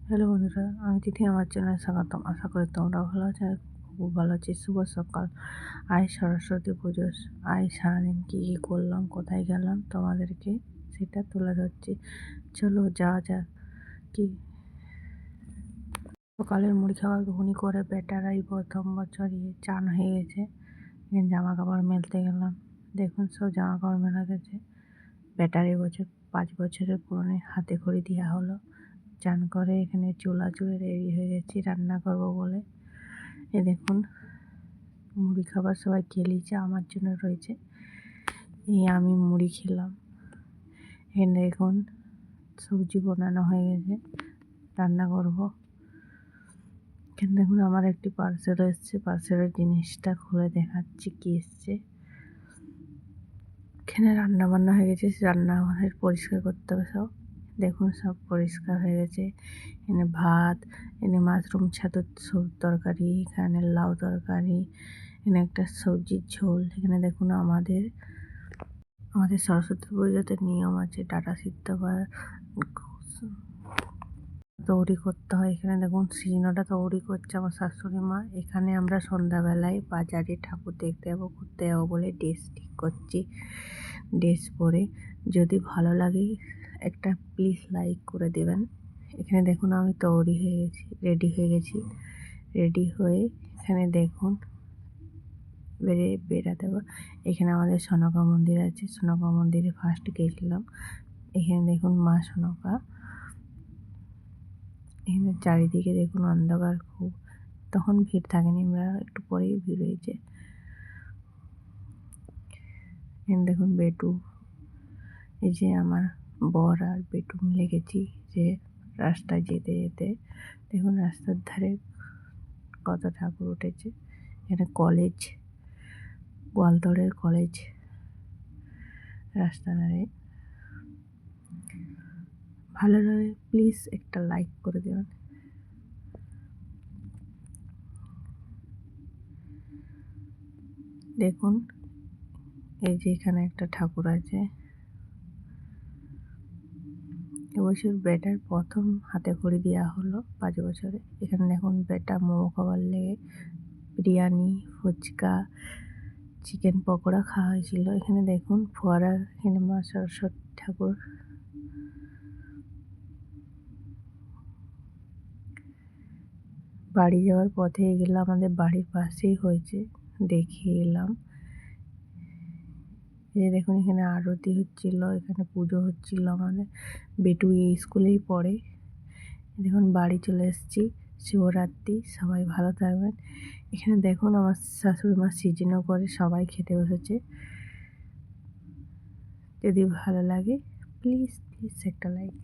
Hello বন্ধুরা, আমি তিথি। আমার চ্যানেলে স্বাগতম। আশা করি তোমরা ভালো আছো। আমি খুব ভালো আছি। শুভ সকাল। আজ সরস্বতী পুজো। আজ সারাদিন কী কী করলাম, কোথায় গেলাম, তোমাদেরকে সেটা তুলে ধরছি। চলো যাওয়া যাক। কি সকালের মুড়ি খাবার ঘুগনি করে বেটারাই প্রথম বছরই চান হয়ে গেছে। জামা কাপড় মেলতে গেলাম। দেখুন সব জামা কাপড় মেলা গেছে। বেটার এবছর 5 বছরের পুরনো, হাতে খড়ি দেওয়া হলো। চান করে এখানে চুলা চুড়ে রেডি হয়ে গেছি রান্না করব বলে। এ দেখুন মুড়ি খাবার সবাই খেয়ে নিয়েছে, আমার জন্য রয়েছে। এই আমি মুড়ি খেলাম। এখানে দেখুন সবজি বানানো হয়ে গেছে, রান্না করব। এখানে দেখুন আমার একটি পার্সেল এসছে। পার্সেলের জিনিসটা খুলে দেখাচ্ছি কি এসছে। এখানে রান্না বান্না হয়ে গেছে, রান্নাঘরের পরিষ্কার করতে হবে সব। দেখুন সব পরিষ্কার হয়ে গেছে। এখানে ভাত, এখানে মাশরুম ছাতুর তরকারি, এখানে লাউ তরকারি, এখানে একটা সবজির ঝোল। এখানে দেখুন আমাদের সরস্বতী পুজোতে নিয়ম আছে ডাটা সিদ্ধ বা তৈরি করতে হয়। এখানে দেখুন সিজনাটা তৈরি করছে আমার শাশুড়ি মা। এখানে আমরা সন্ধ্যাবেলায় বাজারে ঠাকুর দেখতে যাবো, ঘুরতে যাবো বলে ড্রেস ঠিক করছি। ড্রেস পরে যদি ভালো লাগে একটা প্লিজ লাইক করে দেবেন। এখানে দেখুন আমি তৈরি হয়ে গেছি, রেডি হয়ে গেছি। রেডি হয়ে এখানে দেখুন বেরাতে হবে। এখানে আমাদের সনকা মন্দির আছে, সনকা মন্দিরে ফার্স্ট গেছিলাম। এখানে দেখুন মা সনকা। এখানে চারিদিকে দেখুন অন্ধকার খুব, তখন ভিড় থাকেনি, আমরা একটু পরেই ভিড় হয়েছে। এখানে দেখুন বেটু, এই যে আমার বর আর বেটু মিলে গেছি যে রাস্তায় যেতে যেতে দেখুন রাস্তার ধারে কত ঠাকুর উঠেছে। এখানে কলেজ, গোয়ালতোড়ের কলেজ রাস্তা ধারে। ভালো লাগে প্লিজ একটা লাইক করে দেবেন। দেখুন এই যে এখানে একটা ঠাকুর আছে। এবছর বেটার প্রথম হাতে খড়ি দেওয়া হলো 5 বছরে। এখানে দেখুন বেটা মোমো খাবার লেগে বিরিয়ানি, ফুচকা, চিকেন পকোড়া খাওয়া হয়েছিল। এখানে দেখুন ফোয়ারা, এখানে মা সরস্বতী ঠাকুর। বাড়ি যাওয়ার পথে এগুলো আমাদের বাড়ির পাশেই হয়েছে, দেখে এলাম। এই দেখুন এখানে আরতি হচ্ছিল, এখানে পুজো হচ্ছিল। আমাদের বেটু এই স্কুলেই পড়ে। দেখুন বাড়ি চলে এসেছি। শিবরাত্রি, সবাই ভালো থাকবেন। এখানে দেখুন আমার শাশুড়ি মা সিজনও করে, সবাই খেতে বসেছে। যদি ভালো লাগে প্লিজ একটা লাইক।